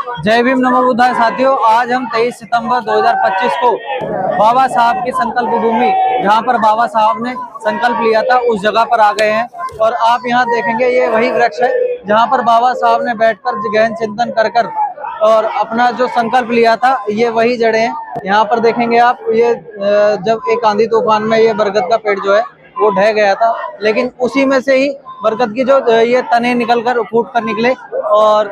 जय भीम नमो बुद्धाय साथियों, आज हम 23 सितंबर 2025 को बाबा साहब की संकल्प भूमि, जहां पर बाबा साहब ने संकल्प लिया था, उस जगह पर आ गए हैं। और आप यहां देखेंगे ये वही वृक्ष है जहां पर बाबा साहब ने बैठकर गहन चिंतन कर और अपना जो संकल्प लिया था, ये वही जड़ें हैं। यहाँ पर देखेंगे आप, ये जब एक आंधी तूफान में ये बरगद का पेड़ जो है वो ढह गया था, लेकिन उसी में से ही बरगद की जो ये तने निकल कर फूट कर निकले और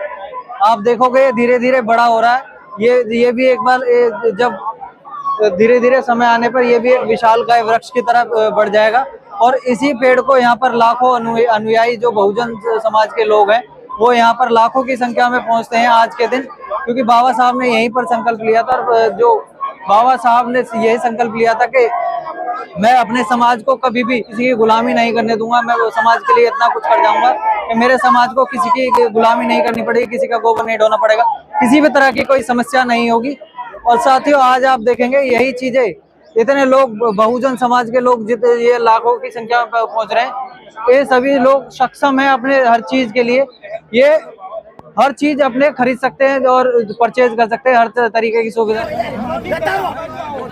आप देखोगे धीरे धीरे बड़ा हो रहा है। ये भी एक बार जब धीरे धीरे समय आने पर ये भी एक विशालकाय वृक्ष की तरह बढ़ जाएगा। और इसी पेड़ को यहाँ पर लाखों अनुयायी जो बहुजन समाज के लोग हैं, वो यहाँ पर लाखों की संख्या में पहुँचते हैं आज के दिन, क्योंकि बाबा साहब ने यहीं पर संकल्प लिया था। और जो बाबा साहब ने यही संकल्प लिया था कि मैं अपने समाज को कभी भी किसी की गुलामी नहीं करने दूंगा। मैं समाज के लिए इतना कुछ कर जाऊंगा कि मेरे समाज को किसी की गुलामी नहीं करनी पड़ेगी, किसी का गोबर नहीं ढोना पड़ेगा, किसी भी तरह की कोई समस्या नहीं होगी। और साथियों, आज आप देखेंगे यही चीजें, इतने लोग बहुजन समाज के लोग जितने ये लाखों की संख्या में पहुंच रहे हैं, ये सभी लोग सक्षम हैं अपने हर चीज के लिए। ये हर चीज अपने खरीद सकते हैं और परचेज कर सकते हैं, हर तरीके की सुविधा।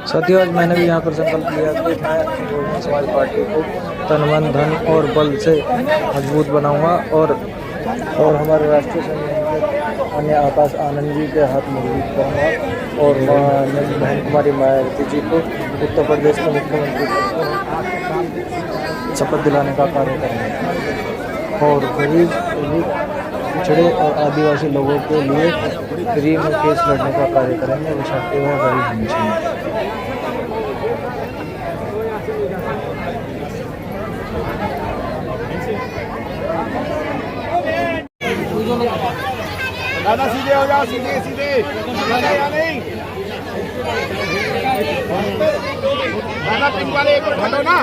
साथियों, आज मैंने भी यहाँ पर संकल्प लिया कि मैं बहुजन समाज पार्टी को तन मन धन और बल से मजबूत बनाऊंगा और हमारे राष्ट्रीय संयोजक अन्य आकाश आनंद जी के हाथ मजबूत करूँगा और बहन कुमारी मायावती जी को उत्तर प्रदेश के मुख्यमंत्री शपथ दिलाने का कार्य करेंगे और गरीब पिछड़े और आदिवासी लोगों के लिए फ्री में केस लड़ने का कार्य करेंगे। विशाखी वह गरीब हमेशा। दादा सीधे हो जाओ, सीधे सीधे या नहीं। दादा पिंक वाले एक हटो ना,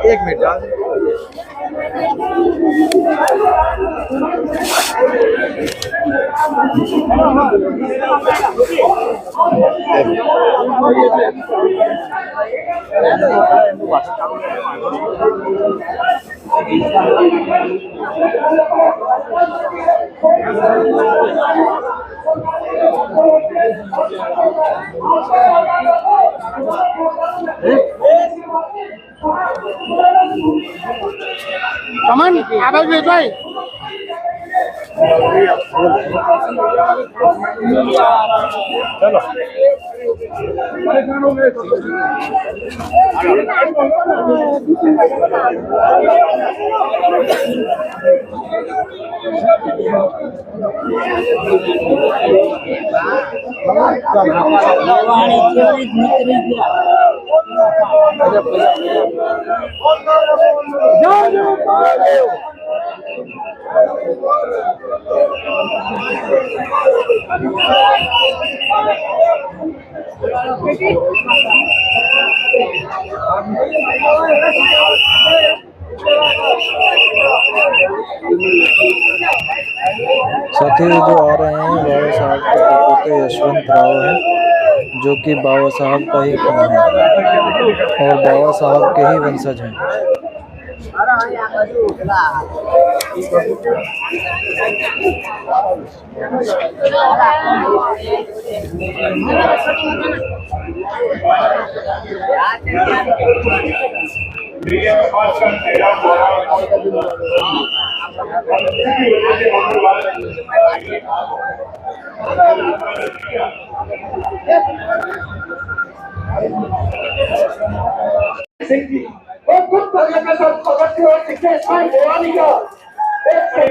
एक मिनट। कमन आवाज भेज भाई। चलो साथी जो आ रहे हैं बाबा साहब के पोते यशवंत राव हैं, जो कि बाबा साहब का ही खून है और बाबा साहब के ही वंशज हैं।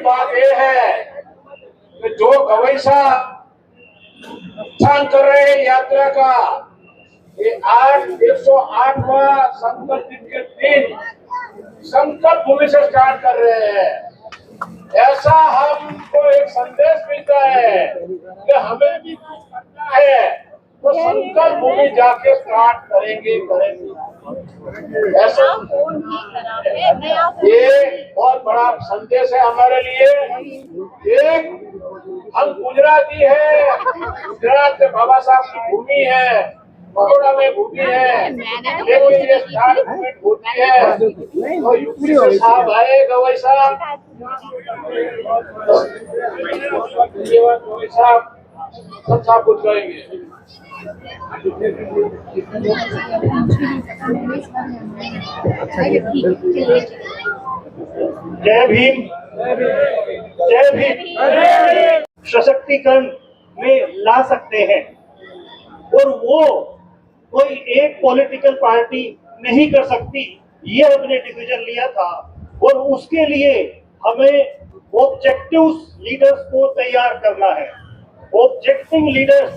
बात यह है कि जो गवैसा कर रहे हैं यात्रा का, ये 108वां संकल्प के दिन संकल्प भूमि से स्टार्ट कर रहे हैं। ऐसा हमको एक संदेश मिलता है कि हमें भी करना है तो संकल्प भूमि जाके स्टार्ट करेंगे ऐसा ये बहुत बड़ा संदेश है हमारे लिए। एक हम गुजराती है, गुजरात में बाबा साहब की भूमि है, बड़ौदा में भूमि है, लेकिन ये स्टार्ट मूवमेंट होती है तो यूपी से साहब आए, गवई साहब सब साहब कुछ करेंगे। जय भीम, जय भीम। सशक्तिकरण में ला सकते हैं और वो कोई एक पॉलिटिकल पार्टी नहीं कर सकती, ये हमने डिसीजन लिया था। और उसके लिए हमें ऑब्जेक्टिव लीडर्स को तैयार करना है। ऑब्जेक्टिव लीडर्स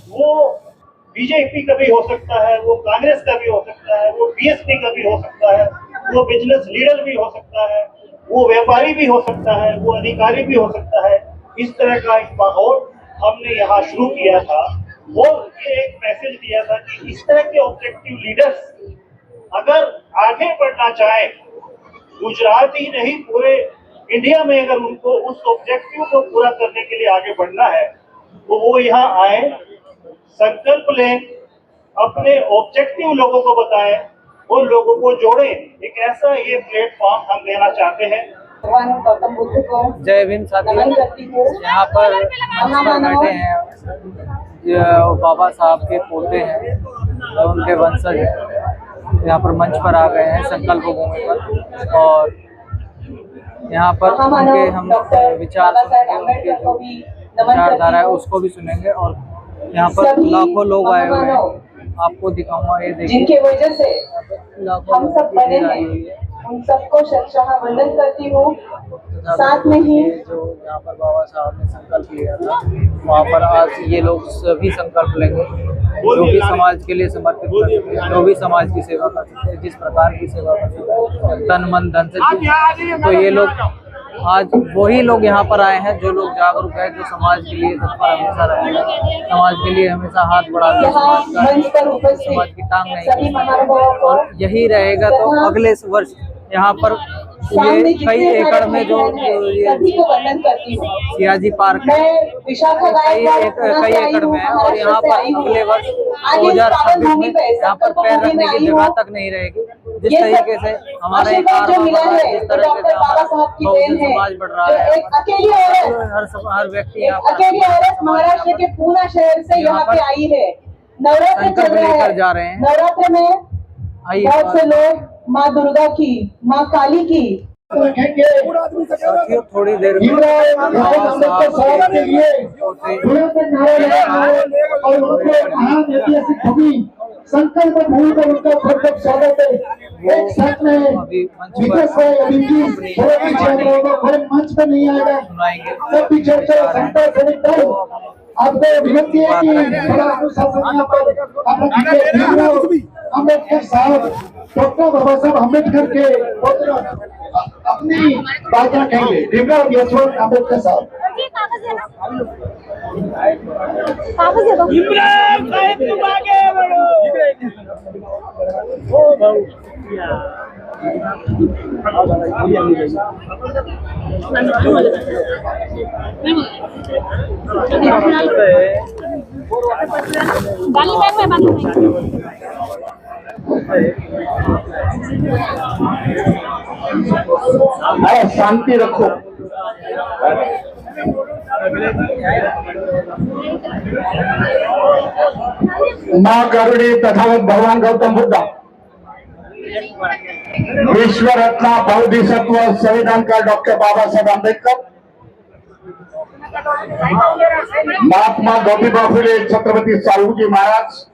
वो बीजेपी का भी हो सकता है, वो कांग्रेस का भी हो सकता है, वो बीएसपी का भी हो सकता है, वो बिजनेस लीडर भी हो सकता है, वो व्यापारी भी हो सकता है, वो अधिकारी भी हो सकता है। इस तरह का एक माहौल हमने यहाँ शुरू किया था और ये एक मैसेज दिया था कि इस तरह के ऑब्जेक्टिव लीडर्स अगर आगे बढ़ना चाहे, गुजरात ही नहीं पूरे इंडिया में अगर उनको उस ऑब्जेक्टिव को पूरा करने के लिए आगे बढ़ना है तो वो यहाँ आए, संकल्प लें, अपने ऑब्जेक्टिव लोगों को बताएं और लोगों को जोड़ें। एक ऐसा ये प्लेटफॉर्म हम देना चाहते हैं। गौतम बुद्ध को जय भीम साथियों, नमन करती हूँ। यहाँ पर मंच पर बैठे हैं जो बाबा साहब के पोते हैं, जो उनके वंशज हैं, यहाँ पर मंच पर आ गए हैं संकल्प भूमि पर। और यहाँ पर उनके हम विचार सुनेंगे, उनकी जो विचारधारा है उसको भी सुनेंगे। और यहाँ पर लाखों लोग आए हुए हैं, आपको दिखाऊंगा, ये देखिए जिनके वजह से लाखों हम सब बने हैं, उन सबको शतशः वंदन करती हूँ। साथ में ही जो यहाँ पर बाबा साहब ने संकल्प लिया था, वहाँ पर आज ये लोग सभी संकल्प लेंगे, जो भी समाज के लिए समर्पित कर सकते हैं, जो भी समाज की सेवा कर सकते हैं, जिस प्रकार की सेवा कर सकते हैं, तन मन धन से। तो ये लोग आज वही लोग यहाँ पर आए हैं जो लोग जागरूक है, जो समाज के लिए तत्पर हमेशा रहेगा, समाज के लिए हमेशा हाथ बढ़ाकर समाज की टांग नहीं, और यही रहेगा। तो अगले वर्ष यहाँ पर ये कई एकड़ में जो सियाजी पार्क कई एकड़ में है, और यहाँ पर अगले वर्ष 2026 में यहाँ पर पैर रखने की जगह तक नहीं रहेगी। जिस तरीके से हमारा एक कारवा बढ़ रहा है, जिस तरीके से हमारा बहुजन समाज बढ़ रहा है, हर व्यक्ति महाराष्ट्र के पूना शहर से यहाँ पे आई है। नवरात्र चल रहा है, जा रहे हैं। नवरात्र में बहुत से लोग माँ दुर्गा की, माँ काली की साथियों थोड़ी देर में संकल्प भूमि पर उनका बहुत स्वागत है। एक साथ में विकास मंच पर नहीं आएगा, सब भी चर्चा संकल्प आपको विनती है कि अनुशासन पर अम्बेडकर साहब, डॉक्टर बाबा साहब अम्बेडकर के अपनी बात रखेंगे। भीमराव यशवंत अम्बेडकर साहब। शांति रखो। माँ गरुड़ी तथा भगवान गौतम बुद्ध, विश्व रत्न बौद्धिसत्व संविधान का डॉक्टर बाबा साहब अम्बेडकर, महात्मा ज्योतिबा फुले, छत्रपति साहू जी महाराज,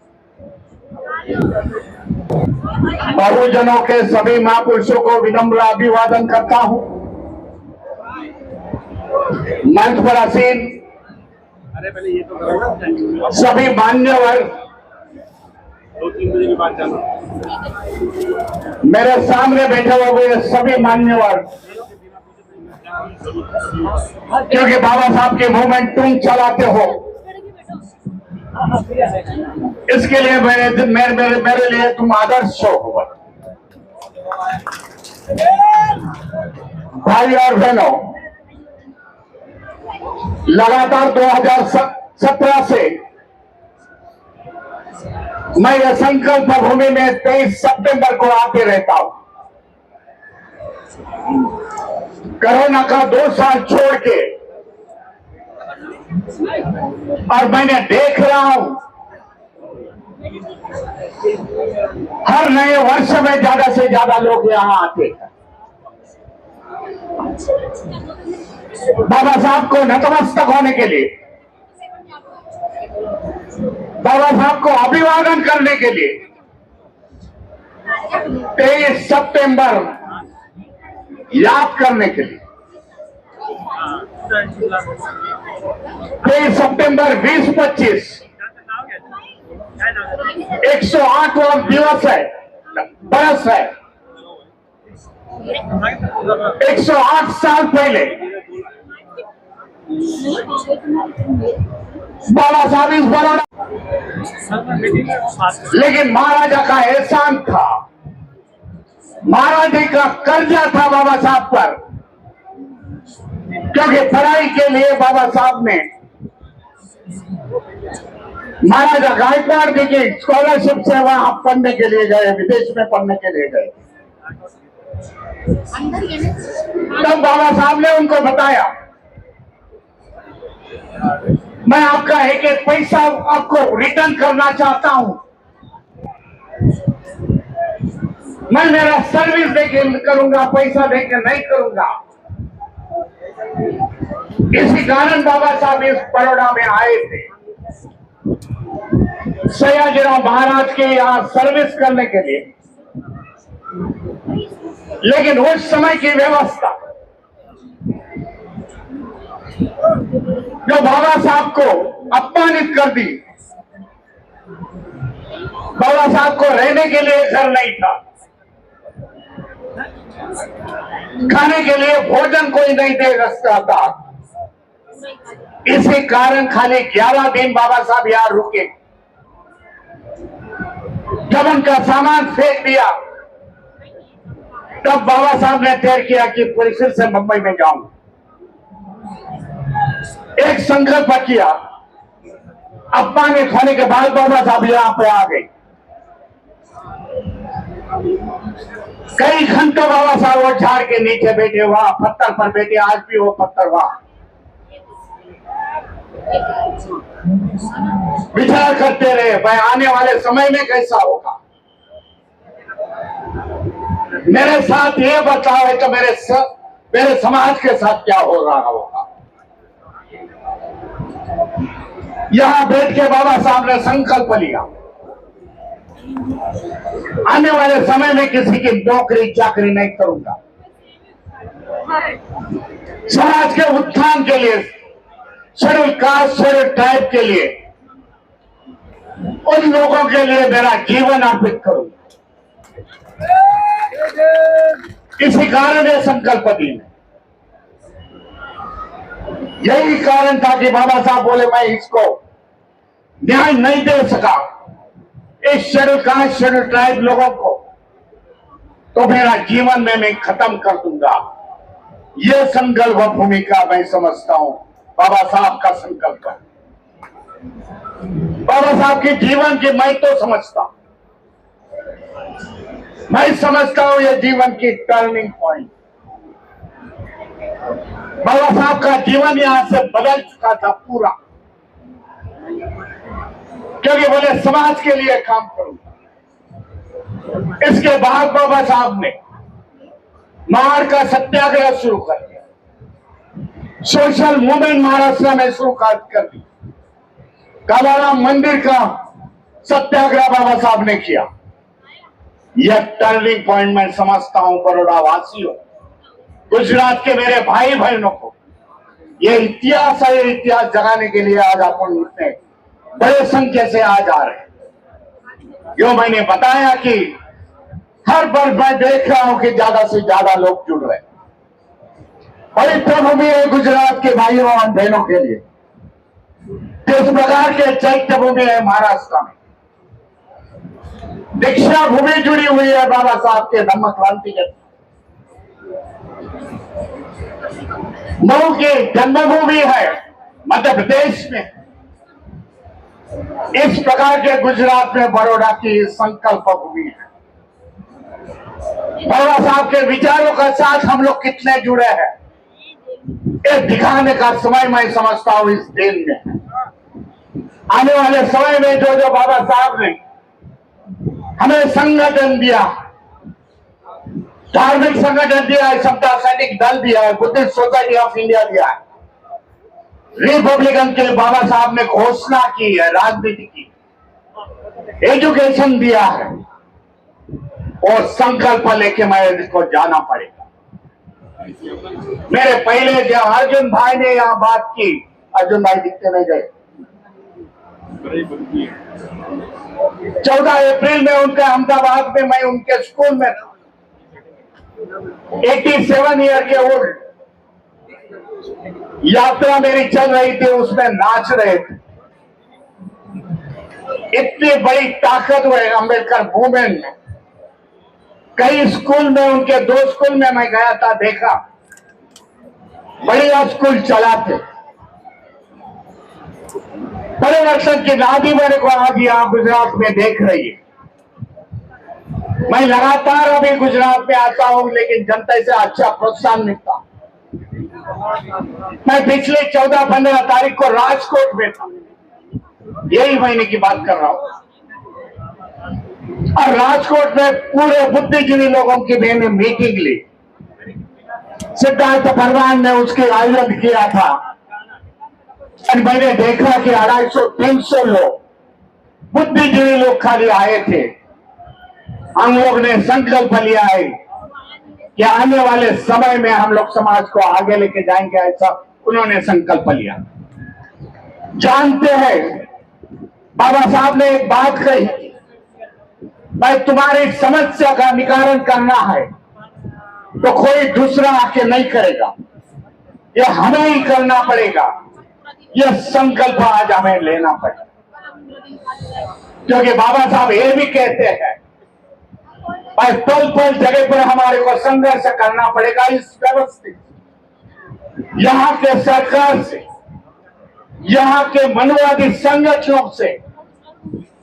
बहुजनों के सभी महापुरुषों को विनम्र अभिवादन करता हूं। मंच पर आसीन सभी मान्यवर, मेरे सामने बैठे हुए सभी मान्यवर, क्योंकि बाबा साहब की मूवमेंट तुम चलाते हो, इसके लिए मेरे लिए तुम आदर्श हो। भाई और बहनों, लगातार 2017 से मैं यह संकल्प भूमि में 23 सितंबर को आते रहता हूं। कोरोना का 2 साल छोड़ के, और मैंने देख रहा हूं हर नए वर्ष में ज्यादा से ज्यादा लोग यहां आते हैं। बाबा साहब को नतमस्तक होने के लिए, बाबा साहब को अभिवादन करने के लिए 23 सितंबर याद करने के लिए 23 सितंबर 2025 108वां दिवस है, बरस है। 108 साल पहले बाबा साहब इस बड़ौदा, लेकिन महाराजा का एहसान था, महाराजा का कर्जा था बाबा साहब पर, क्योंकि पढ़ाई के लिए बाबा साहब ने महाराजा गायकवाड़ जी की स्कॉलरशिप से वहां पढ़ने के लिए गए, विदेश में पढ़ने के लिए गए। तब बाबा साहब ने उनको बताया, मैं आपका एक एक पैसा आपको रिटर्न करना चाहता हूं, मैं मेरा सर्विस देके करूंगा, पैसा देके नहीं करूंगा। इसी कारण बाबा साहब इस बड़ौदा में आए थे, सयाजीराव महाराज के यहां सर्विस करने के लिए। लेकिन उस समय की व्यवस्था जो बाबा साहब को अपमानित कर दी, बाबा साहब को रहने के लिए घर नहीं था, खाने के लिए भोजन कोई नहीं दे सकता था। इसी कारण खाली 11 दिन बाबा साहब यहां रुके। जब उनका सामान फेंक दिया, तब बाबा साहब ने तय किया कि फिर से मुंबई में जाऊं। एक संकल्प किया, अपमानित होने के बाद बाबा साहब यहां पे आ गए। कई घंटों बाबा साहब वो झाड़ के नीचे बैठे, वहां पत्थर पर बैठे, आज भी वो पत्थर वहां विचार करते रहे, भाई आने वाले समय में कैसा होगा। मेरे साथ ये बताओ है तो मेरे समाज के साथ क्या हो रहा होगा। यहां बैठ के बाबा साहब ने संकल्प लिया, आने वाले समय में किसी की नौकरी चाकरी नहीं करूंगा। समाज के उत्थान के लिए, शेड्यूल कास्ट शेड्यूल ट्राइब के लिए, उन लोगों के लिए मेरा जीवन अर्पित करूंगा। इसी कारण ये संकल्प दी। यही कारण था कि बाबा साहब बोले मैं इसको न्याय नहीं दे सका, इस शेड्यूल कास्ट शेड्यूल ट्राइब लोगों को, तो मेरा जीवन में मैं खत्म कर दूंगा। यह संकल्प भूमिका मैं समझता हूं बाबा साहब का संकल्प है। बाबा साहब के जीवन की मैं तो समझता हूं, मैं समझता हूं यह जीवन की टर्निंग पॉइंट। बाबा साहब का जीवन यहां से बदल चुका था पूरा, क्योंकि बोले समाज के लिए काम करूंगा। इसके बाद बाबा साहब ने मार का सत्याग्रह शुरू कर दिया, सोशल मूवमेंट महाराष्ट्र में शुरू कर दी। कालाराम मंदिर का सत्याग्रह बाबा साहब ने किया। यह टर्निंग पॉइंट मैं समझता हूं बड़ौदा वासियों, गुजरात के मेरे भाई बहनों को यह इतिहास है। इतिहास जगाने के लिए आज अपन इतने बड़े संख्या से आज आ रहे हैं। जो मैंने बताया कि हर बार मैं देख रहा हूं कि ज्यादा से ज्यादा लोग जुड़ रहे हैं। पवित्र भूमि है गुजरात के भाइयों और बहनों के लिए। उस प्रकार के चैत्य भूमि है महाराष्ट्र में। दीक्षा भूमि जुड़ी हुई है बाबा साहब के धम्म क्रांति के। मऊ की जन्मभूमि है मध्य प्रदेश में। इस प्रकार के गुजरात में बड़ौदा की संकल्प भूमि है। बाबा साहब के विचारों के साथ हम लोग कितने जुड़े हैं, ये दिखाने का समय मैं समझता हूं इस दिन में। आने वाले समय में जो जो बाबा साहब ने हमें संगठन दिया, धार्मिक संगठन दिया है, समता सैनिक दल दिया है, बुद्धिस्ट सोसाइटी ऑफ इंडिया दिया है, रिपब्लिकन के बाबा साहब ने घोषणा की है, राजनीति की, एजुकेशन दिया है, और संकल्प लेके मैं इसको जाना पड़ेगा। मेरे पहले जो अर्जुन भाई ने यहाँ बात की, अर्जुन भाई दिखते नहीं गए, 14 अप्रैल में उनके अहमदाबाद में मैं उनके स्कूल में था। 87 ईयर के ओल्ड यात्रा मेरी चल रही थी, उसमें नाच रहे थे। इतनी बड़ी ताकत हुए अंबेडकर मूवमेंट में। कई स्कूल में, उनके 2 स्कूल में मैं गया था, देखा बढ़िया स्कूल चलाते। परिवर्तन की नादी मेरे को आज यहाँ गुजरात में देख रही है। मैं लगातार अभी गुजरात में आता हूँ, लेकिन जनता से अच्छा प्रोत्साहन मिलता। मैं पिछले 14-15 तारीख को राजकोट में था, यही महीने की बात कर रहा हूँ, और राजकोट में पूरे बुद्धिजीवी लोगों की मैंने मीटिंग ली। सिद्धार्थ भगवान ने उसके आयोजन किया था, और मैंने देखा कि 250-300 लोग बुद्धिजीवी लोग खाली आए थे। हम लोग ने संकल्प लिया है कि आने वाले समय में हम लोग समाज को आगे लेके जाएंगे, ऐसा उन्होंने संकल्प लिया। जानते हैं बाबा साहब ने एक बात कही, भाई तुम्हारी समस्या का निवारण करना है तो कोई दूसरा आके नहीं करेगा, ये हमें ही करना पड़ेगा। यह संकल्प आज हमें लेना पड़ेगा, क्योंकि बाबा साहब ये भी कहते हैं भाई पल पल जगह पर हमारे को संघर्ष करना पड़ेगा। इस व्यवस्थित यहाँ के सरकार से, यहाँ के मनवादी संगठनों से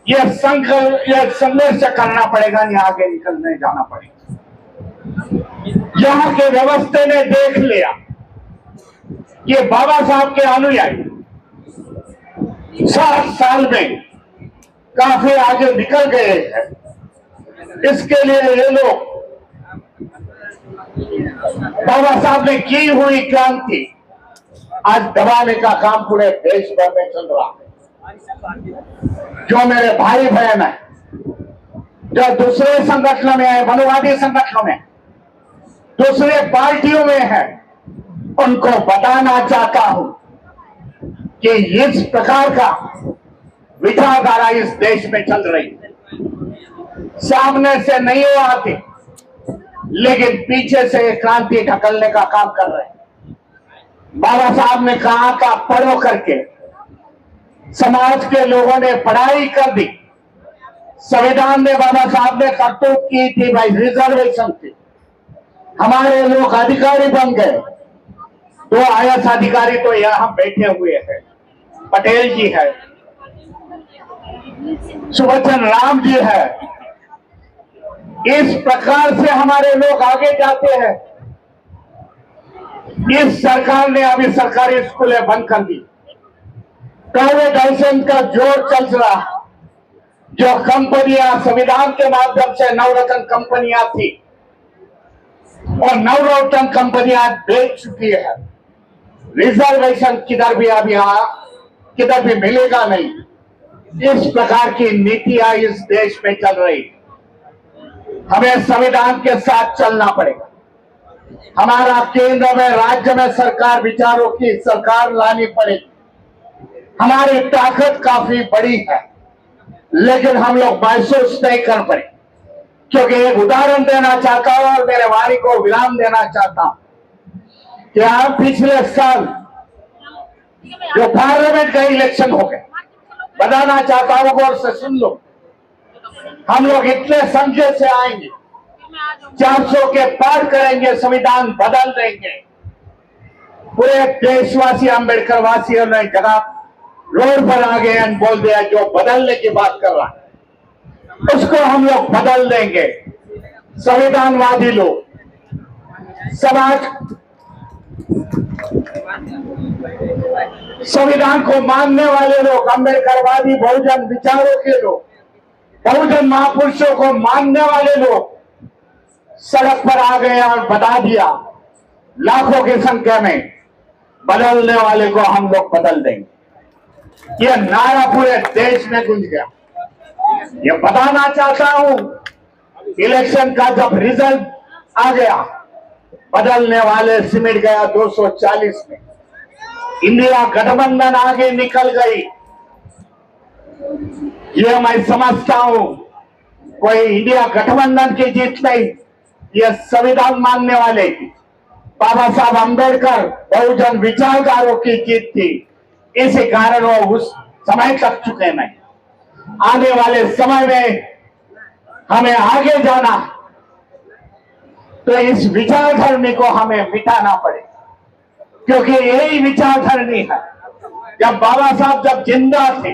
यह संघर्ष करना पड़ेगा, यहाँ आगे निकलने जाना पड़ेगा। यहाँ के व्यवस्था ने देख लिया कि बाबा साहब के अनुयायी 60 साल में काफी आगे निकल गए हैं। इसके लिए ये लोग बाबा साहब ने की हुई क्रांति आज दबाने का काम पूरे देश भर में चल रहा है। जो मेरे भाई बहन है, जो दूसरे संगठनों में है, मनोवादी संगठनों में, दूसरे पार्टियों में है, उनको बताना चाहता हूं कि इस प्रकार का विचारधारा इस देश में चल रही है। सामने से नहीं हो आती, लेकिन पीछे से क्रांति ढकलने का काम कर रहे हैं। बाबा साहब ने कहा था पढ़ो करके, समाज के लोगों ने पढ़ाई कर दी। संविधान में बाबा साहब ने करतूत की थी, भाई रिजर्वेशन थी, हमारे लोग अधिकारी बन गए। 2 IAS अधिकारी तो यहां बैठे हुए हैं, पटेल जी है, सुभचन राम जी है। इस प्रकार से हमारे लोग आगे जाते हैं। इस सरकार ने अभी सरकारी स्कूलें बंद कर दी, प्राइवेटाइजेशन का जोर चल रहा है। जो कंपनियां संविधान के माध्यम से नवरत्न कंपनियां थी, और नवरत्न कंपनियां बेच चुकी है। रिजर्वेशन किधर भी अभी किधर भी मिलेगा नहीं। इस प्रकार की नीतियां इस देश में चल रही। हमें संविधान के साथ चलना पड़ेगा। हमारा केंद्र में, राज्य में सरकार विचारों की सरकार लानी पड़ेगी। हमारी ताकत काफी बड़ी है, लेकिन हम लोग महसूस नहीं कर पाए। क्योंकि एक उदाहरण देना चाहता हूं और मेरे वाणी को विराम देना चाहता हूं कि आप पिछले साल जो पार्लियामेंट का इलेक्शन हो गया, बताना चाहता हूं, गौर से सुन लो। हम लोग इतने संख्या से आएंगे, 400 के पार करेंगे, संविधान बदल देंगे। पूरे देशवासी अंबेडकर वासियों ने जगह रोड पर आ गए और बोल दिया जो बदलने की बात कर रहा है उसको हम लोग बदल देंगे। संविधानवादी लोग, समाज, संविधान को मानने वाले लोग, अंबेडकरवादी बहुजन विचारों के लोग, बहुजन महापुरुषों को मानने वाले लोग सड़क पर आ गए और बता दिया लाखों की संख्या में बदलने वाले को हम लोग बदल देंगे। यह नारा पूरे देश में गूंज गया। ये बताना चाहता हूं, इलेक्शन का जब रिजल्ट आ गया, बदलने वाले सिमट गया 240 में। इंडिया गठबंधन आगे निकल गई। यह मैं समझता हूं कोई इंडिया गठबंधन की जीत नहीं, यह संविधान मानने वाले की, बाबा साहब अंबेडकर बहुजन विचारधारों की जीत थी। इसी कारण वो उस समय तक चुके नहीं। आने वाले समय में हमें आगे जाना, तो इस विचारधरणी को हमें मिटाना पड़े, क्योंकि यही विचारधरणी है। जब बाबा साहब जब जिंदा थे,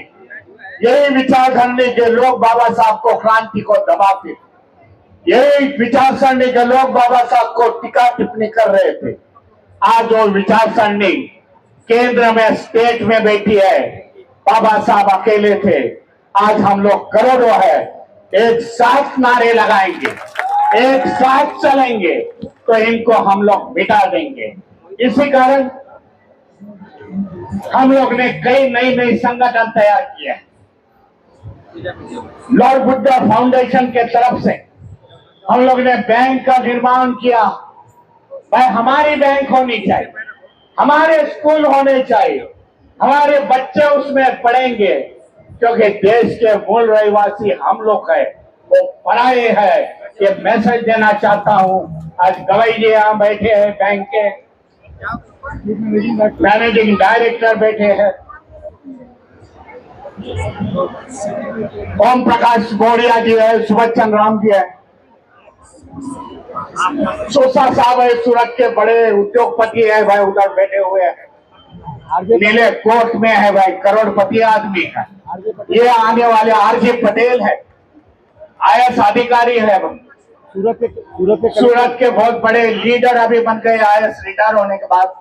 यही विचारधरणी के लोग बाबा साहब को क्रांति को दबाते, यही विचारसरणी के लोग बाबा साहब को टीका टिप्पणी कर रहे थे। आज वो विचारसरणी केंद्र में, स्टेट में बैठी है। बाबा साहब अकेले थे, आज हम लोग करोड़ों है। एक साथ नारे लगाएंगे, एक साथ चलेंगे, तो इनको हम लोग मिटा देंगे। इसी कारण हम लोग ने कई नई संगठन तैयार किए हैं। लॉर्ड बुद्धा फाउंडेशन के तरफ से हम लोग ने बैंक का निर्माण किया। भाई हमारी बैंक होनी चाहिए, हमारे स्कूल होने चाहिए, हमारे बच्चे उसमें पढ़ेंगे, क्योंकि देश के मूल रहवासी हम लोग हैं, वो पढ़ाए हैं। ये मैसेज देना चाहता हूं। आज गवई जी यहाँ बैठे हैं, बैंक के मैनेजिंग डायरेक्टर बैठे हैं, ओम प्रकाश बोरिया जी है, सुभाष चंद्र राम जी है, सोसा साहब है, सूरत के बड़े उद्योगपति है भाई, उधर बैठे हुए हैं। नीले कोट में है भाई, करोड़पति आदमी है। ये आने वाले आरजे पटेल है, IAS अधिकारी है, सूरत के बहुत बड़े लीडर अभी बन गए IAS रिटायर होने के बाद।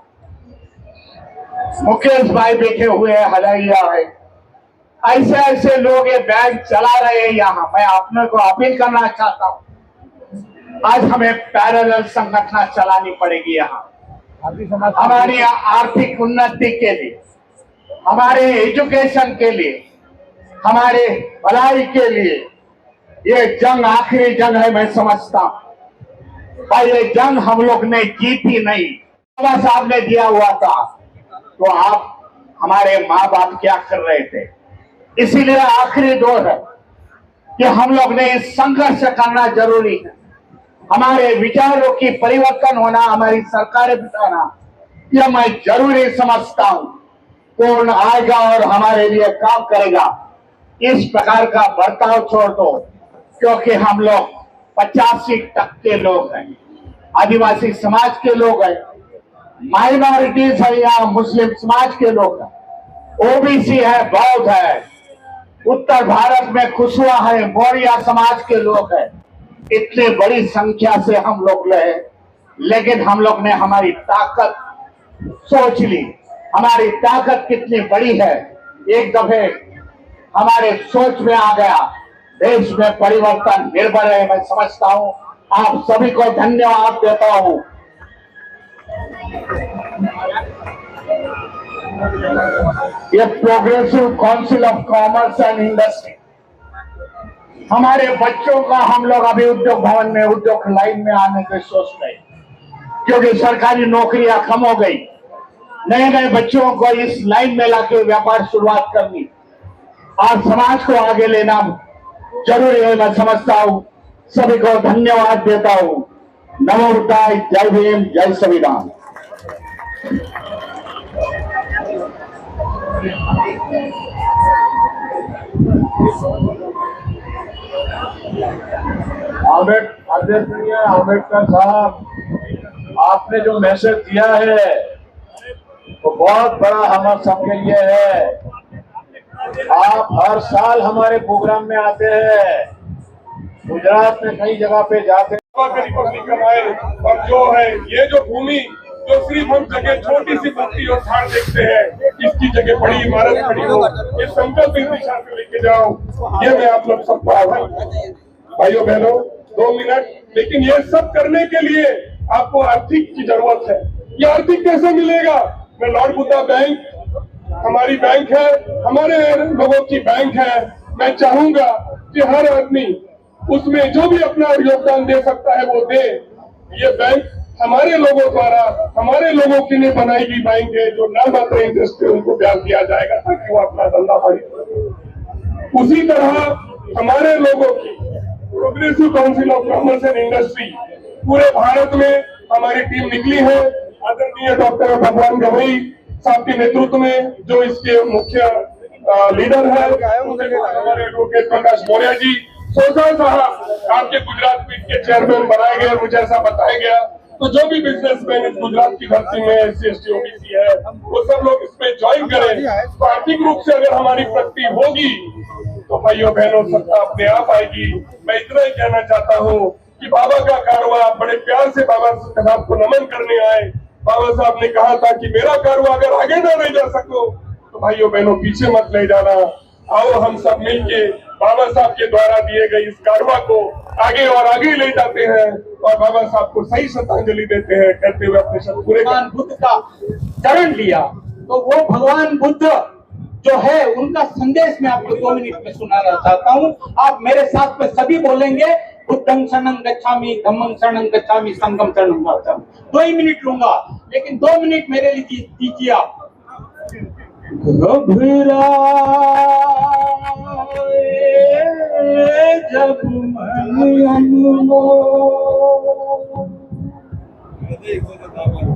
मुकेश भाई बैठे हुए हैं, हलैया है। ऐसे ऐसे लोग ये बैंक चला रहे हैं यहाँ। मैं अपने को अपील करना चाहता हूँ, आज हमें पैरेलल संगठन चलानी पड़ेगी यहाँ, हमारी आर्थिक उन्नति के लिए, हमारे एजुकेशन के लिए, हमारे भलाई के लिए। ये जंग आखिरी जंग है, मैं समझता हूं। भाई ये जंग हम लोग ने जीती नहीं, बाबा साहब ने दिया हुआ था। तो आप हमारे माँ बाप क्या कर रहे थे? इसीलिए आखिरी दौर है कि हम लोग ने इस संघर्ष करना जरूरी है। हमारे विचारों की परिवर्तन होना, हमारी सरकारें बिठाना, यह मैं जरूरी समझता हूं। कौन आएगा और हमारे लिए काम करेगा, इस प्रकार का बर्ताव छोड़ दो, क्योंकि हम लोग 85% लोग हैं, आदिवासी समाज के लोग हैं, माइनॉरिटीज है, या मुस्लिम समाज के लोग हैं, OBC है, बौद्ध है, उत्तर भारत में कुशवा है, मौर्य समाज के लोग हैं। इतनी बड़ी संख्या से हम लोग रहे, लेकिन हम लोग ने हमारी ताकत सोच ली। हमारी ताकत कितनी बड़ी है, एक दफे हमारे सोच में आ गया, देश में परिवर्तन निर्भर है। मैं समझता हूं, आप सभी को धन्यवाद देता हूं। ये progressive council of commerce and industry, हमारे बच्चों का हम लोग अभी उद्योग भवन में, उद्योग लाइन में आने की सोच रहे, क्योंकि सरकारी नौकरियां कम हो गई। नए नए बच्चों को इस लाइन में लाके व्यापार शुरुआत करनी और समाज को आगे लेना जरूरी है। मैं समझता हूं, सभी को धन्यवाद देता हूं। नमो बुद्धाय, जय भीम, जय संविधान। आदरणीय आम्बेडकर साहब, आपने जो मैसेज दिया है वो बहुत बड़ा हम सबके लिए है। आप हर साल हमारे प्रोग्राम में आते हैं, गुजरात में कई जगह पे जाते हैं। रिपब्लिकन आए और जो है ये जो भूमि जो सिर्फ हम जगह छोटी सी पत्ती और झाड़ देखते हैं, इसकी जगह बड़ी इमारत खड़ी हो, ये संकल्प इस दिशा से लेके जाओ, ये मैं आप लोग सबको आह्वान भाइयों बहनों 2 मिनट। लेकिन ये सब करने के लिए आपको आर्थिक की जरूरत है। ये आर्थिक कैसे मिलेगा? मैं लॉर्ड बुद्धा बैंक हमारी बैंक है, हमारे लोगों की बैंक है। मैं चाहूंगा कि हर आदमी उसमें जो भी अपना योगदान दे सकता है वो दे। ये बैंक हमारे लोगों द्वारा हमारे लोगों के लिए बनाई गई बैंक है, जो ना मात्र इंटरेस्ट पे उनको ब्याज दिया जाएगा ताकि वो अपना धंधा पाए। उसी तरह हमारे लोगों की progressive council of commerce and industry पूरे भारत में हमारी टीम निकली है। आदरणीय डॉक्टर भगवान गवई साहब के नेतृत्व में जो इसके मुख्य लीडर है, हमारे एडवोकेट प्रकाश मौर्य जी, सोचा साहब आपके गुजरात में इसके चेयरमैन बनाए गए, मुझे ऐसा बताया गया। तो जो भी बिजनेसमैन इस गुजरात की धरती में SC ST OBC है, वो सब लोग इसमें ज्वाइन करें। तो आर्थिक रूप से अगर हमारी प्रगति होगी तो भाइयों बहनों सत्ता अपने आप आएगी। मैं इतना ही कहना चाहता हूँ कि बाबा का कारवा बड़े प्यार से बाबा साहब को नमन करने आए। बाबा साहब ने कहा था कि मेरा कारवा अगर आगे ना ले जा सको तो भाइयों बहनों पीछे मत ले जाना। आओ हम सब मिलके बाबा साहब के द्वारा दिए गए इस कारवा को आगे और आगे ले जाते हैं और बाबा साहब को सही श्रद्धांजलि देते हैं, कहते हुए अपने शब्द पूरे। भगवान बुद्ध का चरण लिया तो वो भगवान बुद्ध जो है उनका संदेश मैं आपको 2 मिनट में सुनाना चाहता हूँ। आप मेरे साथ में सभी बोलेंगे, बुद्धं शरणं गच्छामि, धम्मं शरणं गच्छामि, संघं शरणं गच्छामि। 2 ही मिनट लूंगा, लेकिन 2 मिनट मेरे लिए दीजिए आप। घबराए जब मन अनमोल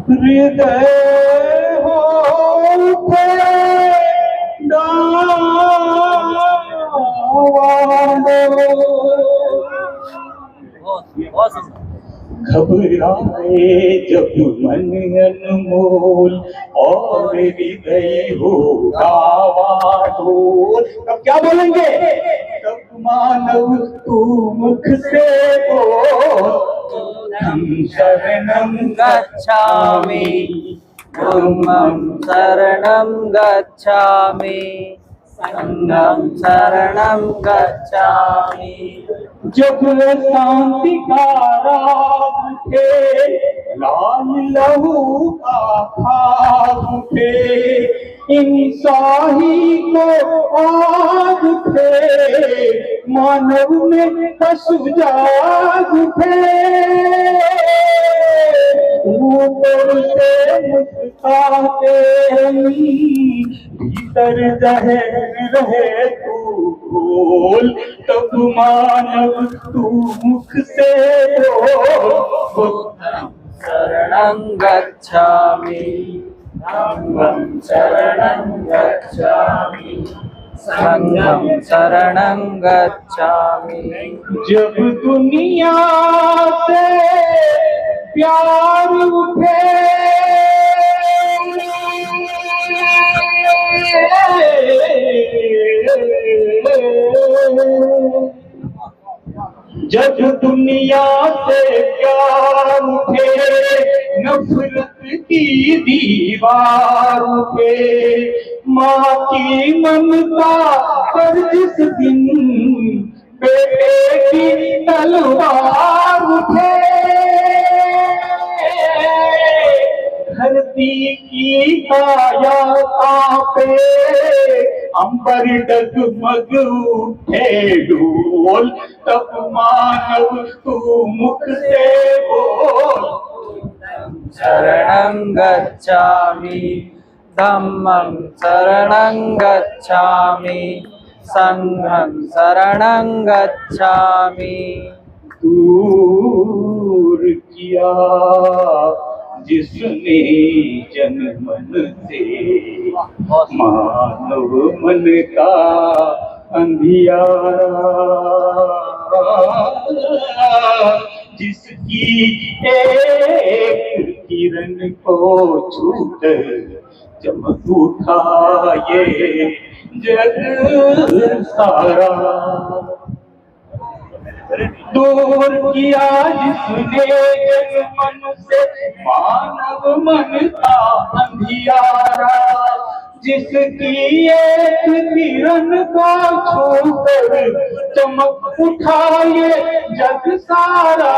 हृदय हो घबराए जब मन अनमोल और हृदय हो ढोल, तब क्या बोलेंगे? तब मानव तू मुख से बोल, हम शरणं गच्छामि, धम्मं शरणं गच्छामि, संघं शरणं गच्छामि। जब शांति का राग उठे, लाल लहू का खाग उठे, इंसाही को आग उठे, मानव में पशु जाग उठे, ऊपर से मुस्कुराते भीतर जहर रहे तू बोल, तब मानव तू मुख से बोल। बुद्धं शरणं गच्छामि, धम्मं शरणं गच्छामि, संघं शरणं गच्छामि। जब दुनिया से प्यार उठे, जब दुनिया से प्यार उठे, नफरत की दीवार उठे, माँ की ममता पर जिस दिन बेटे की तलवार उठे, धरती की काया कांपे, अंबर डगमग उठे डोल, तब मानव तू मुख से बोल। शरणं गच्छामि, धम्मं शरणं गच्छामि, संघं शरणं गच्छामि। दूर किया जिसने जन मन से मानव मन का अंधियारा, जिसकी एक किरण को छूकर चमक उठा ये जग सारा, दूर किया जिसने जन मन से मानव मन का अंधियारा, जिसकी एक किरण को छूकर चमक उठा ये जग सारा,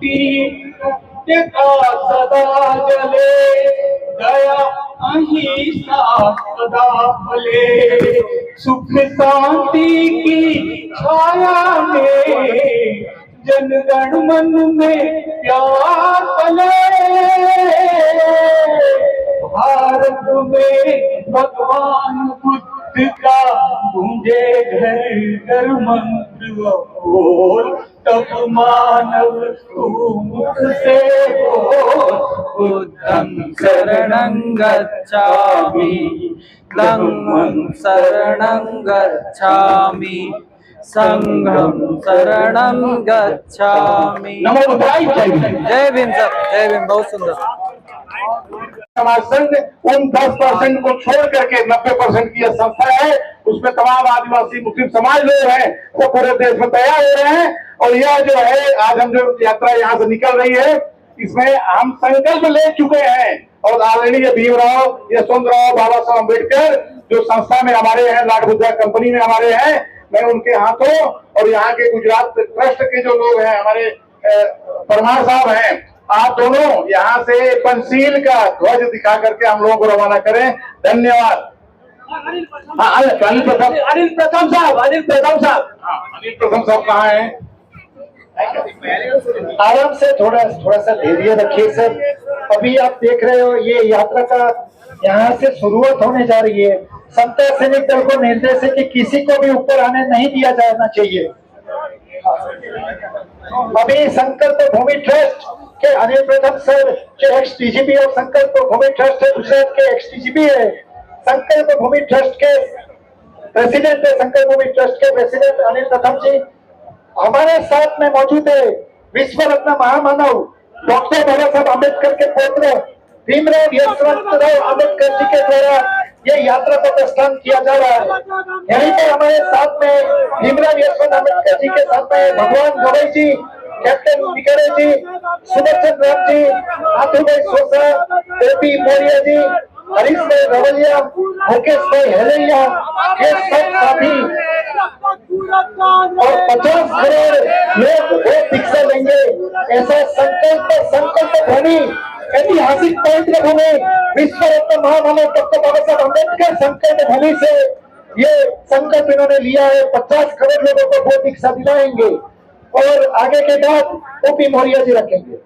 सत्य का सदा जले, दया अहिंसा सदा फले, सुख शांति की छाया में जनगण मन में प्यार पले, भारत में भगवान बुद्ध का गूंजे घर घर मंत्र बोल, तब मानव तू मुख से बोल, बुद्धं शरणं गच्छामि, धम्मं शरणं गच्छामि, संघं शरणं गच्छामि। नमो बुद्धाय। जय भीम सर, जय भीम। बहुत सुंदर। समाज संघ उन 10% को छोड़ करके 90% की यह संस्था है, उसमें तमाम आदिवासी मुस्लिम समाज लोग हैं, वो पूरे देश में तैयार हो रहे हैं। और यह जो है आज हम जो यात्रा यहाँ से निकल रही है, इसमें हम संकल्प ले चुके हैं और आदरणीय भीमराव यशवंतराव बाबा साहब अम्बेडकर जो संस्था में हमारे हैं, लॉर्ड बुद्धा कंपनी में हमारे हैं, मैं उनके हाथों और यहाँ के गुजरात ट्रस्ट के जो लोग हैं, हमारे परमार साहब हैं, आप दोनों यहाँ से पंचशील का ध्वज दिखा करके हम लोगों को रवाना करें। धन्यवाद। अनिल प्रथम साहब कहाँ हैं? आराम से थोड़ा सा धैर्य रखिए सर। अभी आप देख रहे हो ये यात्रा का यहाँ से शुरुआत होने जा रही है। समता सैनिक दल को निर्देश है कि किसी को भी ऊपर आने नहीं दिया जाना चाहिए। अभी संकल्प भूमि ट्रस्ट के अनिल प्रथम सर जो एक्स डीजीपी और संकल्प भूमि ट्रस्ट है गुजरात के एक्स डीजीपी है, संकल्प भूमि ट्रस्ट के प्रेसिडेंट है, संकल्प भूमि ट्रस्ट के प्रेसिडेंट अनिल प्रथम जी हमारे साथ में मौजूद है। विश्व रत्न महामानव डॉक्टर बाबा साहब अम्बेडकर के पुत्र भीमराव यशवंतराव अम्बेडकर जी के द्वारा ये यात्रा का प्रस्थान किया जा रहा है। यहीं पर हमारे साथ में भीमराव यशवंत अम्बेडकर जी के साथ में भगवान गवई जी, कैप्टन निकरे जी, सुभाष चंद्र राम जी, आतू भाई सोसा, ओपी मौर्य जी, हरीश भाई रवलिया, मुकेश भाई हेलैया, ये सब साथी और 50 करोड़ लोग वोट दीक्षा लेंगे। ऐसा संकल्प भूमि ऐतिहासिक पवित्र भूमि विश्व रत्न महामानव डॉक्टर बाबा साहब अम्बेडकर संकल्प भूमि से ये संकल्प इन्होंने लिया है। 50 करोड़ लोगों को वोट दीक्षा दिलाएंगे और आगे के बाद ओपी मौर्य जी रखेंगे।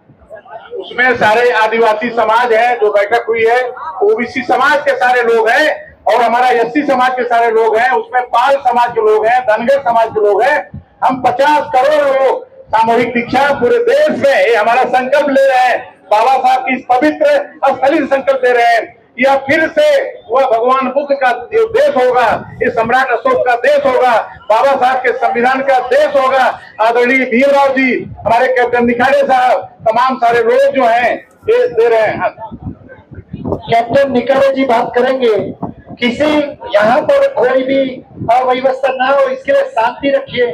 उसमें सारे आदिवासी समाज है जो बैठक हुई है, ओबीसी समाज के सारे लोग हैं और हमारा एससी समाज के सारे लोग हैं, उसमें पाल समाज के लोग हैं, धनगर समाज के लोग हैं। हम 50 करोड़ लोग सामूहिक दीक्षा पूरे देश में ये हमारा संकल्प ले रहे हैं। बाबा साहब की इस पवित्र स्थली से संकल्प ले रहे हैं। यह फिर से वह भगवान बुद्ध का जो देश होगा, ये सम्राट अशोक का देश होगा, बाबा साहब के संविधान का देश होगा। आदरणीय भीमराव जी, हमारे कैप्टन निखारे साहब, तमाम सारे लोग जो हैं ये दे रहे हैं। कैप्टन निकारे जी बात करेंगे। किसी यहाँ पर कोई भी अव्यवस्था ना हो इसके लिए शांति रखिए।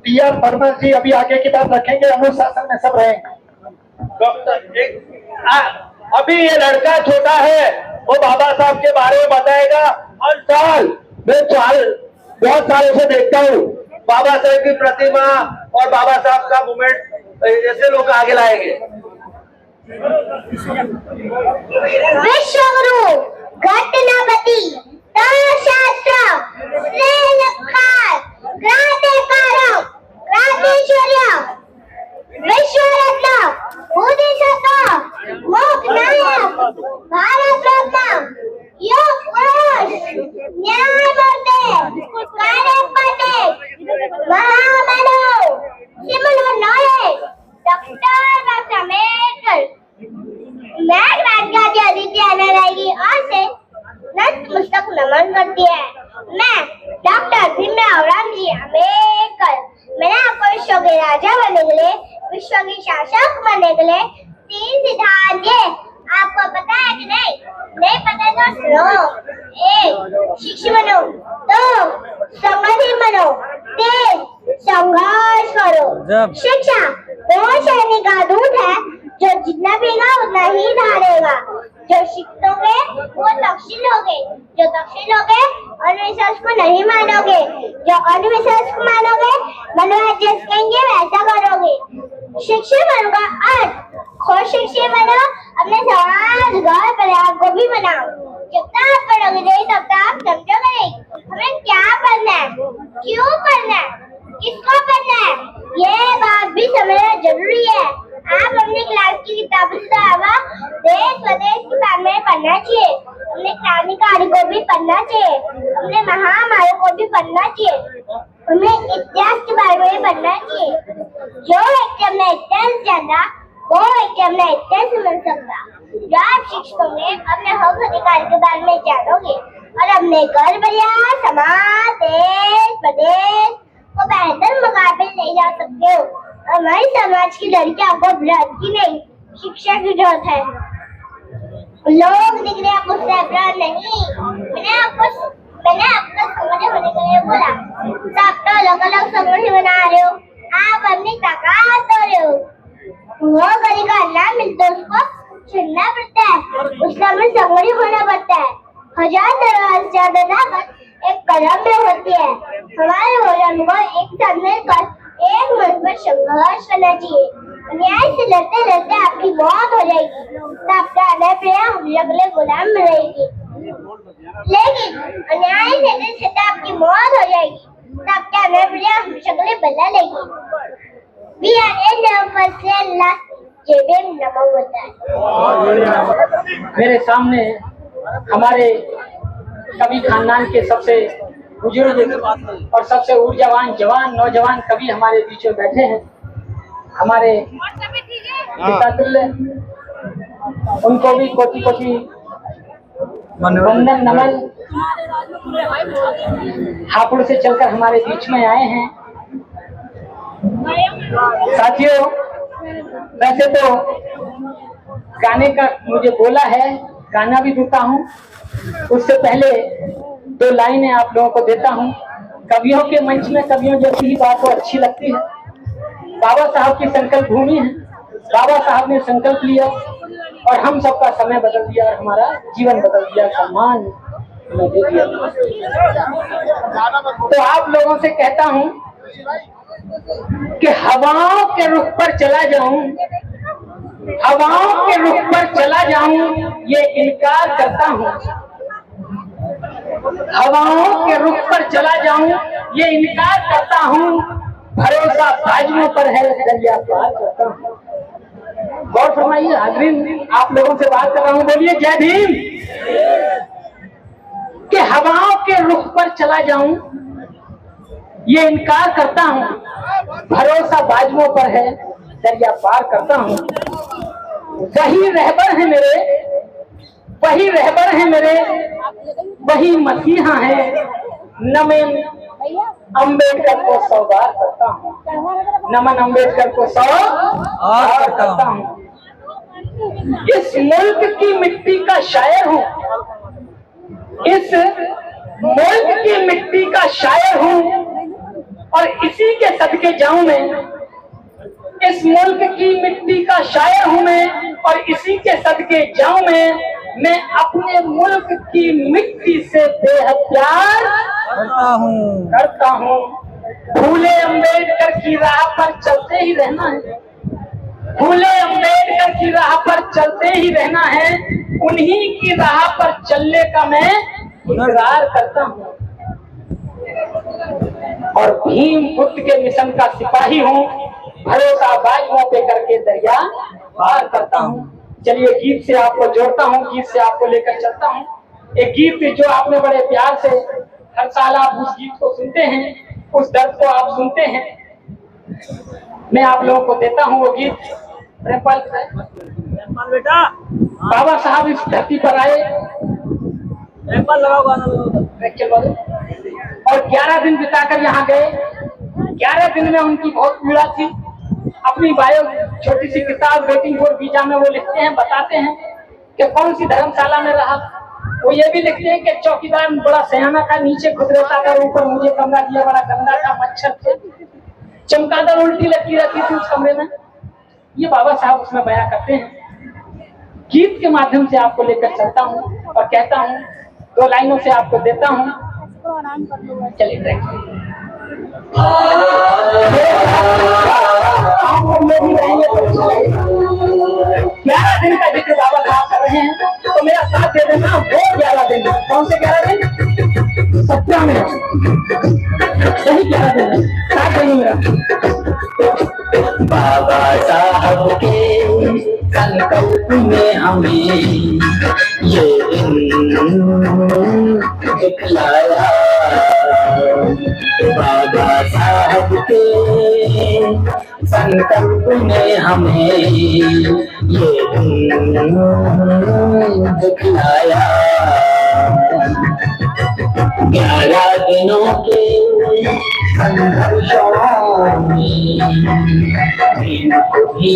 टीआर परमार जी अभी आगे की बात रखेंगे, अनुशासन में सब रहेंगे। अभी ये लड़का छोटा है, वो बाबा साहब के बारे में बताएगा। हर साल मैं बहुत सालों से देखता हूँ बाबा साहब की प्रतिमा और बाबा साहब का मूवमेंट ऐसे लोग आगे लाएंगे। विश्वगुरु घटनापति तर्कशास्त्र श्रेयखार क्रांतिकारक क्रांतिचर्य विश्वरत्न बोधिसत्व लोकनायक भारत रत्न योग पुरुष न्यायमूर्ति कार्यपति महामानव सिमल नायक डॉक्टर नमन करती है। मैं डॉक्टर भीमराव रामजी अम्बेडकर, मैंने आपको विश्व के राजा बनने के लिए, विश्व के शासक बनने के लिए 3 सिद्धांत दिए। आपको पता है कि नहीं? नहीं पता तो सुनो। 1. शिक्षित बनो, 2. संगठित बनो, 3. संघर्ष करो। शिक्षा वो शैली का दूध है जो जितना पीगा उतना ही धारेगा। जो शिक्षोगे वो दक्षिण होगे, जो दक्षिण होगे अंधविश्वास को नहीं मानोगे, जो अंधविश्वास को मानोगे मनोज जैसे कहेंगे वैसा करोगे। शिक्षित बनो का अर्थ खुद शिक्षित बनो, अपने समाज घर परिवार को भी बनाओ। जितना आप पढ़ोगे नहीं तब आप समझोगे नहीं हमें क्या पढ़ना है, क्यों पढ़ना है, किसको पढ़ना है, ये बात भी समझना जरूरी है। आप अपनी क्लास की किताबों से अलावा देश स्वदेश के बारे में पढ़ना चाहिए, अपने क्रांतिकारी को भी पढ़ना चाहिए, अपने महामानव को भी पढ़ना चाहिए, हमें इतिहास के बारे में भी पढ़ना चाहिए। जो व्यक्ति अपना इतिहास जानता वो व्यक्ति अपना इतिहास समझ सकता। जो आप शिक्षक होंगे अपने हक अधिकार के बारे में जानोगे और अपने घर परिवार समाज देश प्रदेश को बेहतर मुकाबले ले जा सकते हो। हमारी समाज की लड़कियों को की नहीं शिक्षा की जरूरत है। लोग दिख रहे आपको सेपरेट नहीं, मैंने आपको समझ होने के लिए बोला। सब तो अलग अलग समझ बना रहे हो, आप अपनी ताकत दो रहे हो। वो गली का नाम मिलता है उसको चुनना पड़ता है, उसका हमें संगठित होना पड़ता है। 1000 दरवाजे ज्यादा ताकत एक कदम में होती है। हमारे भोजन को एक साथ मिलकर एक मंच पर संघर्ष करना चाहिए। अन्याय से लड़ते लड़ते आपकी मौत हो जाएगी तो आपका अन्याय प्रिया अगले गुलाम रहेगी, लेकिन अन्याय से लड़ते आपकी मौत हो जाएगी तो आपका अन्याय प्रिया अगले बदला लेगी। We are in the first last JBM नमो होता है। मेरे सामने हमारे कवि खानदान के सबसे बुजुर्ग और सबसे ऊर्जावान जवान नौजवान कवि हमारे बीच में बैठे हैं। हमारे पितातुल्य, उनको भी कोटि कोटि वंदन नमन। हापुड़ से चलकर हमारे बीच में आए हैं। साथियों, वैसे तो गाने का मुझे बोला है, गाना भी देता हूँ। उससे पहले 2 लाइनें आप लोगों को देता हूँ। कवियों के मंच में कवियों जैसी ही बात को अच्छी लगती है। बाबा साहब की संकल्प भूमि है, बाबा साहब ने संकल्प लिया और हम सबका समय बदल दिया और हमारा जीवन बदल दिया, सम्मान दे दिया। तो आप लोगों से कहता हूँ कि हवाओं के रुख पर चला जाऊं, हवाओं के रुख पर चला जाऊं, ये इनकार करता हूं। हवाओं के रुख पर चला जाऊं, ये इनकार करता हूं। भरोसा बाजुओं पर है, दरिया पार करता हूं। गौर फरमाइए हाज़रीन, आप लोगों से बात कर रहा हूं, बोलिए जय भीम। कि हवाओं के रुख पर चला जाऊं, ये इनकार करता हूं। भरोसा बाजुओं पर है, दरिया पार करता हूं। वही रहबर है मेरे, वही रहबर है मेरे, वही मसीहा है। नमन अम्बेडकर को 100 बार करता हूं, नमन अम्बेडकर को 100 बार करता हूं। इस मुल्क की मिट्टी का शायर हूं, इस मुल्क की मिट्टी का शायर हूं और इसी के सदके जाऊं मैं। इस मुल्क की मिट्टी का शायर हूं मैं और इसी के सदके जाऊं मैं अपने मुल्क की मिट्टी से बेहद प्यार करता हूं। फूले अम्बेडकर की राह पर चलते ही रहना है, फूले अम्बेडकर की राह पर चलते ही रहना है। उन्हीं की राह पर चलने का मैं इकरार करता हूं और भीम बुद्ध के मिशन का सिपाही हूं। भरोसा बाजुओं पे करके दरिया पार करता हूं। चलिए गीत से आपको जोड़ता हूं, गीत से आपको लेकर चलता हूं। एक गीत जो आपने बड़े प्यार से हर साल आप उस गीत को सुनते हैं, उस दर्द को आप सुनते हैं, मैं आप लोगों को देता हूं वो गीत। बेटा बाबा साहब इस धरती पर आए, एक बार लगाओ गाना और 11 दिन बिताकर यहाँ गए। 11 दिन में उनकी बहुत पीड़ा थी। अपनी बायो छोटी सी किताब वेटिंग फॉर वीजा में वो लिखते हैं, बताते हैं कि कौन सी धर्मशाला में रहा। वो ये भी लिखते हैं कि चौकीदार बड़ा सयाना था, नीचे खुद रहता था, ऊपर मुझे कमरा दिया, बड़ा गंदा था, मच्छर थे, चमगादड़ उल्टी लगती रहती थी उस कमरे में। ये बाबा साहब उसमें बयां करते हैं। गीत के माध्यम से आपको लेकर चलता हूँ और कहता हूँ, 2 लाइनों से आपको देता हूँ। चलिए ट्रैक 11 दिन का जिक्र बाबा साहब कर रहे हैं, तो मेरा साथ दे देना। वो 11 दिन कौन से 11 दिन? 17 में सही 11 दिन है, साथ देंगे मेरा। बाबा साहब के संकल्प में हमें ये दिन दिखलाया। बाबा साहब के संकल्प में हमें ये दिन दिखलाया। 11 दिनों के संघर्षों में दिन को भी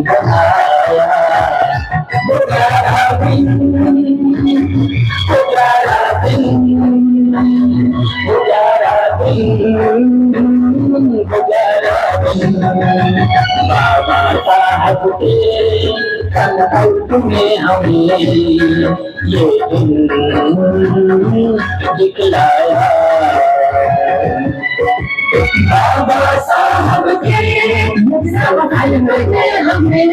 बनाया। 11 दिन 11 दिन 11 दिन बाबा साहब के संकल्प में हमें ये दिन दिखलाया। बाबा साहब के संकल्प में हमें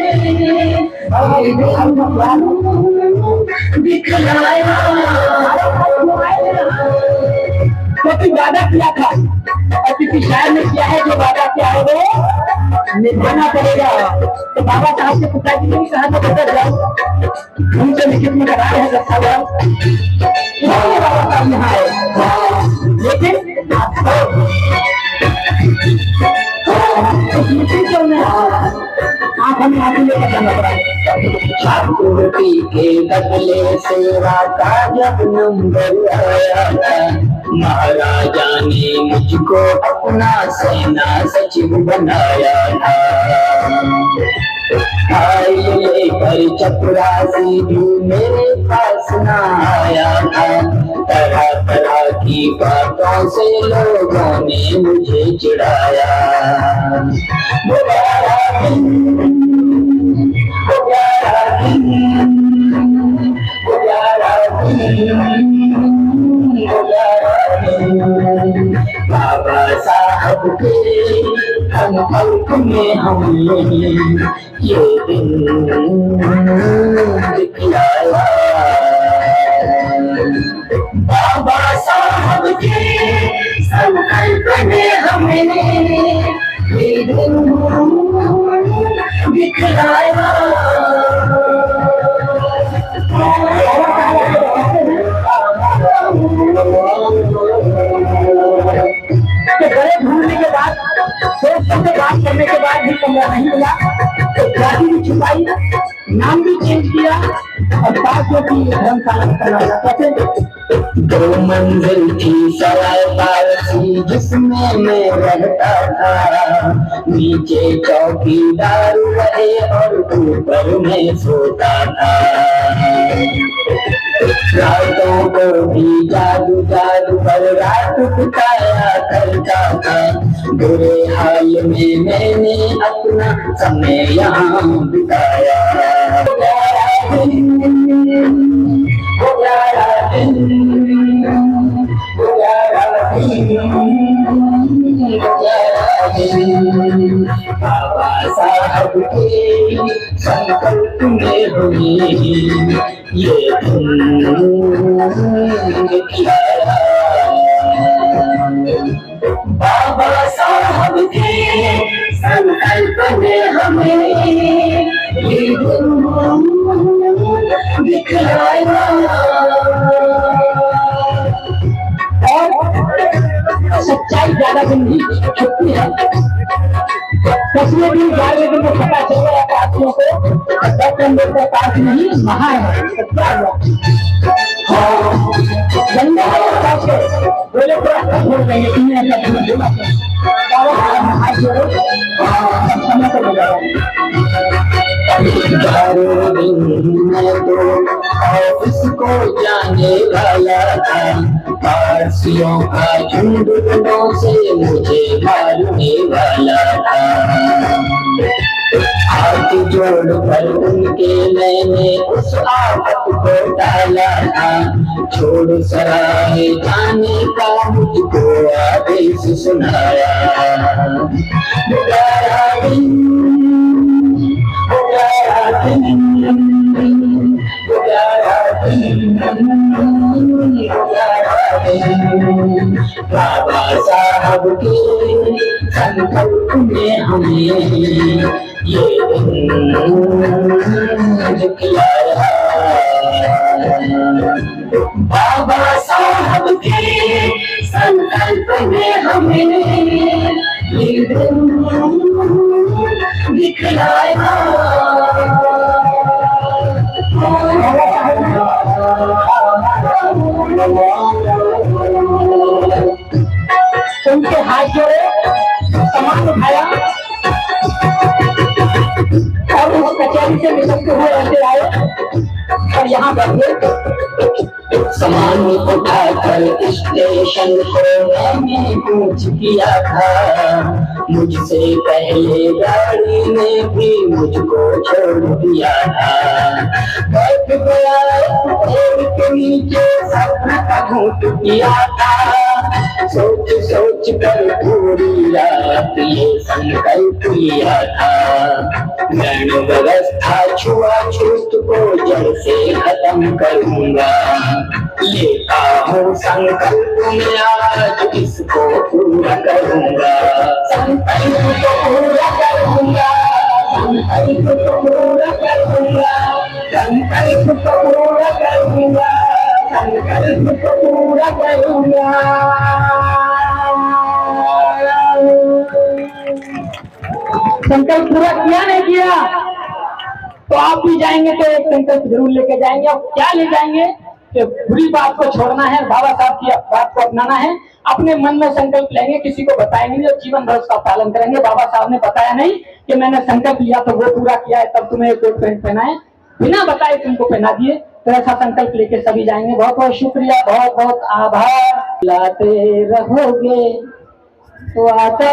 दिखलाया। क्योंकि वादा किया था और किसी शायर ने किया है, जो वादा किया है वो निभाना पड़ेगा। तो बाबा साहब के पिताजी ने भी कहा था बदल जाओ, उनसे लिखित में करा है दस्तावेज। बाबा साहब यहाँ आए, लेकिन हमें आगे लेकर जाना पड़ा। छात्रवृत्ति के बदले सेवा का जब नंबर आया था, महाराजा ने मुझको अपना सेना सचिव बनाया था। फाइल लेकर चपरासी भी मेरे पास न आया था। तरह तरह की बातों से लोगों ने मुझे चिढ़ाया। 11 दिन 11 दिन 11 दिन बाबा साहब के संकल्प में हमने ये दिन दिखलाया। बाबा साहब के संकल्प में हमने ये दिन दिखलाया। गले ढूंढने के बाद, दोस्तों से बात करने के बाद भी कमरा नहीं मिला, तो जाति भी छुपाई, नाम भी चेंज किया और बात जो की धर्मशाला करना चाहते। 2 मंजिल थी सराय पारसी जिसमें मैं रहता था। नीचे चौकीदार रहे और ऊपर में सोता था। रातों को भी जादू जादू पर रात बिताया करता था। बुरे हाल में मैंने अपना समय यहाँ बिताया। 11 दिन 11 दिन 11 दिन बाबा साहब के संकल्प में हुई ये दिखलाया। बाबा साहब के संकल्प में हमें ये दिखलाया। और सच्चाई ज्यादा दिन नहीं छुपती है। 10वें दिन 11वें दिन को पता चल गया साथियों को, 10 नंबर का पास नहीं, महान है। जोड़ देंगे तुम्हें हाथ जोड़ो समय पर बजा ऑफिस को जाने वाला था, पारसियों का झुंड से मुझे मारने वाला था। हाथ जोड़ कर उनके मैंने उस आफत को टाला था, छोड़ सराहे जाने का मुझको आदेश सुनाया। पुकारा दिन, पुकारा दिन, पुकारा दिन, पुकारा दिन। बाबा साहब के संकल्प में हमें ये दिखलाया। बाबा साहब के संकल्प में हमें ये दिखलाया। उनके हाथ जोड़े, सामान उठाया और वो कचहरी से निकलते हुए ऐसे आए और यहाँ बैठे। सामान उठाकर स्टेशन को मैंने पूछ किया था, मुझसे पहले गाड़ी ने भी मुझको छोड़ दिया था। बैठ गया पेड़ के नीचे सपना का घूट किया था, सोच सोच कर पूरी रात ये संकल्प लिया था। वर्ण व्यवस्था छुआछूत को जड़ से खत्म करूंगा, लेता हूँ संकल्प में आज इसको पूरा करूंगा। संकल्प को पूरा करूंगा, संकल्प को पूरा करूंगा, संकल्प को पूरा करूंगा, संकल्प को पूरा करूंगा। संकल्प पूरा किया नहीं किया तो आप भी जाएंगे तो एक संकल्प जरूर लेके जाएंगे। और क्या ले जाएंगे कि बुरी बात को छोड़ना है, बाबा साहब की बात को अपनाना है। अपने मन में संकल्प लेंगे, किसी को बताएंगे नहीं और जीवन भर उसका पालन करेंगे। बाबा साहब ने बताया नहीं कि मैंने संकल्प लिया तो वो पूरा किया है तब तुम्हें कोट पैंट पहनाए, बिना बताए तुमको पहना दिए। तो ऐसा संकल्प लेके सभी जाएंगे। बहुत बहुत शुक्रिया, बहुत बहुत आभार। लाते रहोगे तो आता